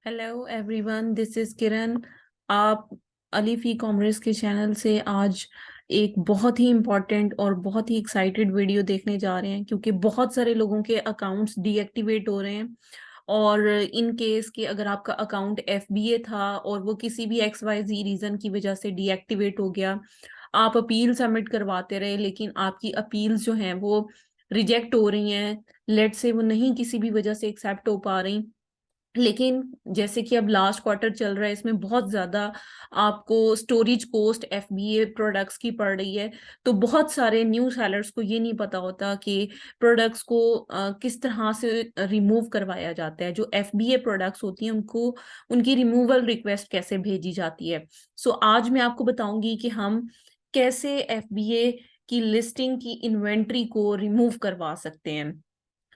Hello everyone, this is किरण। आप Alif e commerce के channel से आज एक बहुत ही इम्पोर्टेंट और बहुत ही एक्साइटेड वीडियो देखने जा रहे हैं, क्योंकि बहुत सारे लोगों के अकाउंट्स डीएक्टिवेट हो रहे हैं। और इन केस कि अगर आपका अकाउंट एफबीए था और वो किसी भी एक्स वाई जी रीजन की वजह से डीएक्टिवेट हो गया, आप अपील सबमिट करवाते रहे लेकिन आपकी अपील्स जो हैं वो रिजेक्ट हो रही हैं, लेट से वो नहीं किसी भी वजह से एक्सेप्ट हो पा रही। लेकिन जैसे कि अब लास्ट क्वार्टर चल रहा है, इसमें बहुत ज्यादा आपको स्टोरेज कॉस्ट एफबीए प्रोडक्ट्स की पड़ रही है। तो बहुत सारे न्यू सेलर्स को ये नहीं पता होता कि प्रोडक्ट्स को किस तरह से रिमूव करवाया जाता है। जो एफबीए प्रोडक्ट्स होती हैं उनको उनकी रिमूवल रिक्वेस्ट कैसे भेजी जाती है। सो आज मैं आपको बताऊंगी कि हम कैसे एफबीए की लिस्टिंग की इन्वेंट्री को रिमूव करवा सकते हैं।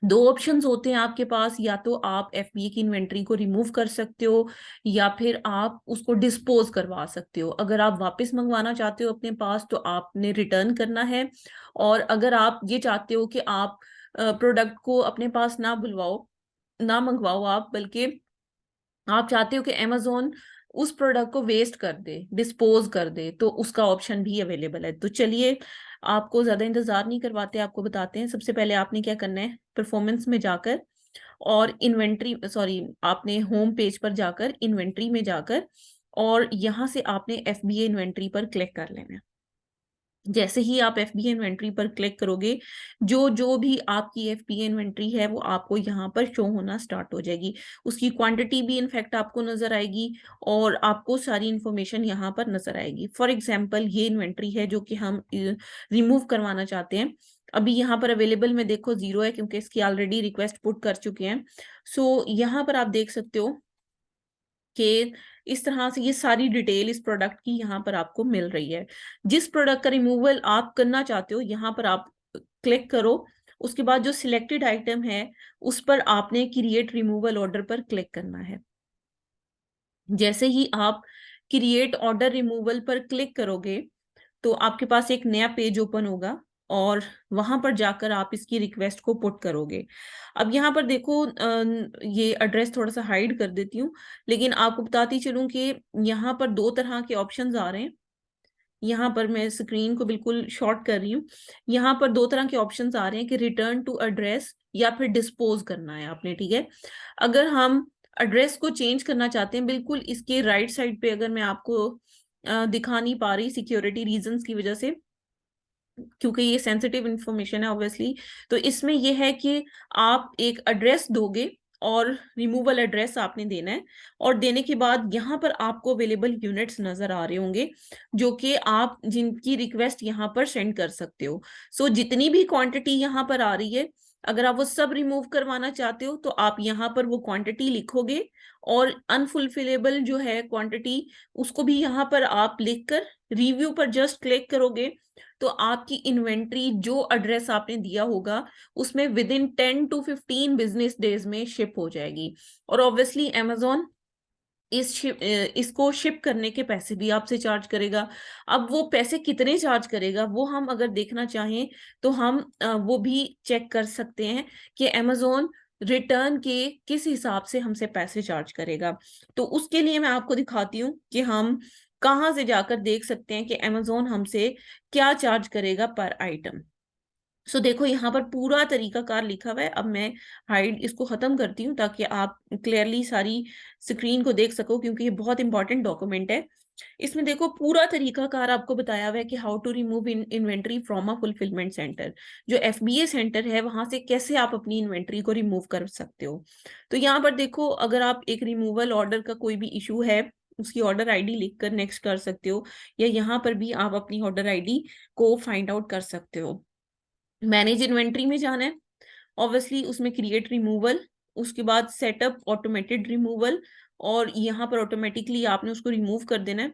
दो ऑप्शंस होते हैं आपके पास, या तो आप एफबीए की इन्वेंट्री को रिमूव कर सकते हो या फिर आप उसको डिस्पोज करवा सकते हो। अगर आप वापस मंगवाना चाहते हो अपने पास तो आपने रिटर्न करना है। और अगर आप ये चाहते हो कि आप प्रोडक्ट को अपने पास ना बुलवाओ, ना मंगवाओ आप, बल्कि आप चाहते हो कि अमेजोन उस प्रोडक्ट को वेस्ट कर दे, डिस्पोज कर दे, तो उसका ऑप्शन भी अवेलेबल है। तो चलिए, आपको ज्यादा इंतजार नहीं करवाते, आपको बताते हैं। सबसे पहले आपने क्या करना है, परफॉर्मेंस में जाकर और इन्वेंट्री, सॉरी, आपने होम पेज पर जाकर इन्वेंट्री में जाकर और यहाँ से आपने एफबीए इन्वेंट्री पर क्लिक कर लेना है। जैसे ही आप एफबीए इन्वेंट्री पर क्लिक करोगे, जो जो भी आपकी एफबीए इन्वेंट्री है वो आपको यहाँ पर शो होना स्टार्ट हो जाएगी। उसकी क्वांटिटी भी इनफैक्ट आपको नजर आएगी और आपको सारी इंफॉर्मेशन यहाँ पर नजर आएगी। फॉर एग्जांपल, ये इन्वेंट्री है जो कि हम रिमूव करवाना चाहते हैं। अभी यहाँ पर अवेलेबल में देखो जीरो है, क्योंकि इसकी ऑलरेडी रिक्वेस्ट पुट कर चुके हैं। सो यहाँ पर आप देख सकते हो कि इस तरह से ये सारी डिटेल इस प्रोडक्ट की यहाँ पर आपको मिल रही है। जिस प्रोडक्ट का रिमूवल आप करना चाहते हो यहाँ पर आप क्लिक करो। उसके बाद जो सिलेक्टेड आइटम है उस पर आपने क्रिएट रिमूवल ऑर्डर पर क्लिक करना है। जैसे ही आप क्रिएट ऑर्डर रिमूवल पर क्लिक करोगे तो आपके पास एक नया पेज ओपन होगा और वहां पर जाकर आप इसकी रिक्वेस्ट को पुट करोगे। अब यहाँ पर देखो, ये एड्रेस थोड़ा सा हाइड कर देती हूँ, लेकिन आपको बताती चलूं कि यहाँ पर दो तरह के ऑप्शंस आ रहे हैं। यहाँ पर मैं स्क्रीन को बिल्कुल शॉर्ट कर रही हूँ। यहाँ पर दो तरह के ऑप्शंस आ रहे हैं कि रिटर्न टू एड्रेस या फिर डिस्पोज करना है आपने, ठीक है। अगर हम एड्रेस को चेंज करना चाहते हैं, बिल्कुल इसके राइट साइड पे, अगर मैं आपको दिखा नहीं पा रही सिक्योरिटी रीजंस की वजह से, क्योंकि ये सेंसिटिव इंफॉर्मेशन है ऑब्वियसली, तो इसमें ये है कि आप एक एड्रेस दोगे और रिमूवल एड्रेस आपने देना है। और देने के बाद यहाँ पर आपको अवेलेबल यूनिट्स नजर आ रहे होंगे जो कि आप जिनकी रिक्वेस्ट यहाँ पर सेंड कर सकते हो। सो जितनी भी क्वांटिटी यहाँ पर आ रही है, अगर आप वो सब रिमूव करवाना चाहते हो तो आप यहाँ पर वो क्वांटिटी लिखोगे और अनफुलफिलेबल जो है क्वांटिटी उसको भी यहाँ पर आप लिखकर रिव्यू पर जस्ट क्लिक करोगे तो आपकी इन्वेंट्री जो एड्रेस आपने दिया होगा उसमें with in 10 to 15 business days में शिप हो जाएगी। और ऑब्वियसली अमेजोन इसको शिप करने के पैसे भी आपसे चार्ज करेगा। अब वो पैसे कितने चार्ज करेगा वो हम अगर देखना चाहें तो हम वो भी चेक कर सकते हैं कि अमेजोन रिटर्न के किस हिसाब से हमसे पैसे चार्ज करेगा। तो उसके लिए मैं आपको दिखाती हूँ कि हम कहाँ से जाकर देख सकते हैं कि अमेजोन हमसे क्या चार्ज करेगा पर आइटम। सो देखो, यहाँ पर पूरा तरीकाकार लिखा हुआ है। अब मैं हाइड इसको खत्म करती हूँ ताकि आप क्लियरली सारी स्क्रीन को देख सको, क्योंकि ये बहुत इंपॉर्टेंट डॉक्यूमेंट है। इसमें देखो पूरा तरीकाकार आपको बताया हुआ है कि how to remove inventory from a fulfillment center. जो एफबीए सेंटर है वहां से कैसे आप अपनी इन्वेंट्री को रिमूव कर सकते हो। तो यहाँ पर देखो, अगर आप एक रिमूवल ऑर्डर का कोई भी इशू है, उसकी ऑर्डर आईडी लिखकर नेक्स्ट कर सकते हो, या यहाँ पर भी आप अपनी ऑर्डर आईडी को फाइंड आउट कर सकते हो। मैनेज इन्वेंट्री में जाना है, ऑब्वियसली उसमें क्रिएट रिमूवल, उसके बाद सेटअप ऑटोमेटेड रिमूवल, और यहाँ पर ऑटोमेटिकली आपने उसको रिमूव कर देना है।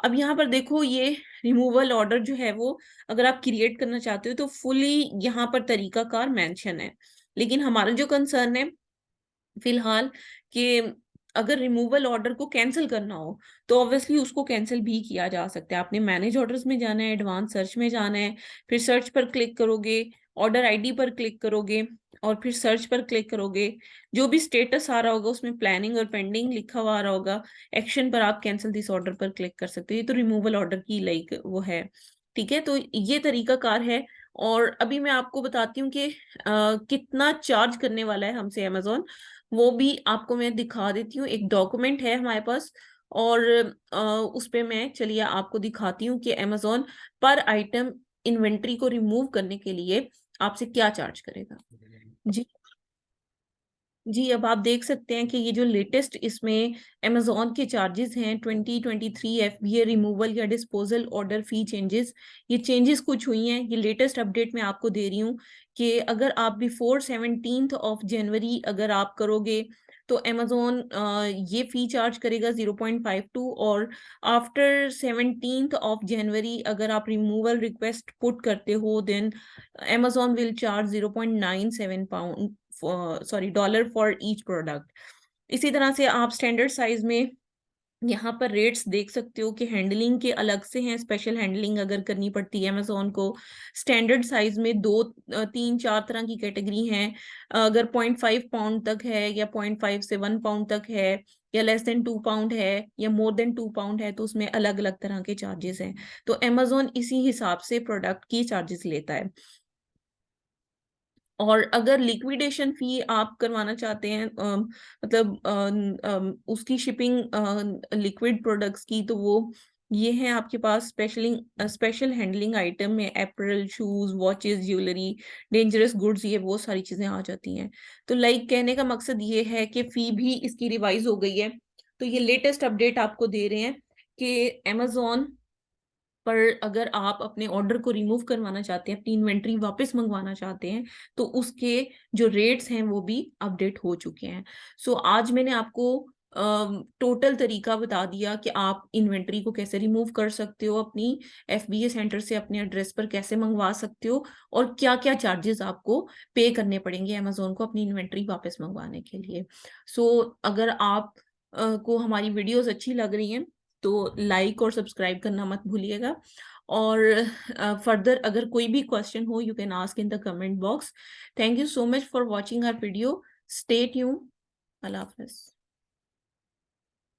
अब यहाँ पर देखो, ये रिमूवल ऑर्डर जो है वो अगर आप क्रिएट करना चाहते हो तो फुली यहाँ पर तरीकाकार मेंशन है। लेकिन हमारा जो कंसर्न है फिलहाल कि अगर रिमूवल ऑर्डर को कैंसिल करना हो तो ऑब्वियसली उसको कैंसिल भी किया जा सकता है। आपने मैनेज ऑर्डर्स में जाना है, एडवांस सर्च में जाना है, फिर सर्च पर क्लिक करोगे, ऑर्डर आईडी पर क्लिक करोगे, और फिर सर्च पर क्लिक करोगे, जो भी स्टेटस आ रहा होगा उसमें प्लानिंग और पेंडिंग लिखा हुआ आ रहा होगा, एक्शन पर आप कैंसिल दिस ऑर्डर पर क्लिक कर सकते हो। ये तो रिमूवल ऑर्डर की लाइक वो है, ठीक है। तो ये तरीका कार है। और अभी मैं आपको बताती हूँ कि कितना चार्ज करने वाला है हमसे अमेजोन, वो भी आपको मैं दिखा देती हूँ। एक डॉक्यूमेंट है हमारे पास, और उस पे मैं चलिए आपको दिखाती हूँ कि अमेजोन पर आइटम इन्वेंट्री को रिमूव करने के लिए आपसे क्या चार्ज करेगा। जी, जी, अब आप देख सकते हैं कि ये जो लेटेस्ट इसमें अमेजोन के चार्जेस हैं 2023 FBA रिमूवल या डिस्पोजल ऑर्डर फी चेंजेस, ये चेंजेस कुछ हुई हैं। ये लेटेस्ट अपडेट मैं आपको दे रही हूँ कि अगर आप बिफोर 17 जनवरी अगर आप करोगे तो अमेजोन ये फी चार्ज करेगा 0.52, और आफ्टर 17 जनवरी अगर आप रिमूवल रिक्वेस्ट पुट करते हो then Amazon will charge 0.97 sorry dollar for each product. इसी तरह से आप स्टैंडर्ड साइज में यहाँ पर रेट्स देख सकते हो कि हैंडलिंग के अलग से हैं, स्पेशल हैंडलिंग अगर करनी पड़ती है अमेजोन को। स्टैंडर्ड साइज में दो तीन चार तरह की कैटेगरी हैं। अगर 0.5 पाउंड तक है, या 0.5 से 1 पाउंड तक है, या लेस देन 2 पाउंड है, या मोर देन 2 पाउंड है, तो उसमें अलग अलग तरह के चार्जेस हैं। तो अमेजोन इसी हिसाब से प्रोडक्ट की चार्जेस लेता है। और अगर लिक्विडेशन फी आप करवाना चाहते हैं, मतलब उसकी शिपिंग लिक्विड प्रोडक्ट्स की, तो वो ये है आपके पास स्पेशल हैंडलिंग आइटम में apparel, shoes, watches, jewellery, dangerous goods, ये वो सारी चीजें आ जाती हैं। तो लाइक कहने का मकसद ये है कि फी भी इसकी रिवाइज हो गई है। तो ये लेटेस्ट अपडेट आपको दे रहे हैं कि अमेजोन पर अगर आप अपने ऑर्डर को रिमूव करवाना चाहते हैं, अपनी इन्वेंट्री वापस मंगवाना चाहते हैं, तो उसके जो रेट्स हैं वो भी अपडेट हो चुके हैं। सो आज मैंने आपको टोटल तरीका बता दिया कि आप इन्वेंट्री को कैसे रिमूव कर सकते हो, अपनी FBA सेंटर से अपने एड्रेस पर कैसे मंगवा सकते हो, और क्या क्या चार्जेस आपको पे करने पड़ेंगे अमेजोन को अपनी इन्वेंट्री वापस मंगवाने के लिए। सो अगर आप को हमारी वीडियोस अच्छी लग रही हैं तो लाइक और सब्सक्राइब करना मत भूलिएगा। और फर्दर अगर कोई भी क्वेश्चन हो you can ask in the comment box. Thank you so much for watching our video. Stay tune. अल्लाह हाफिज।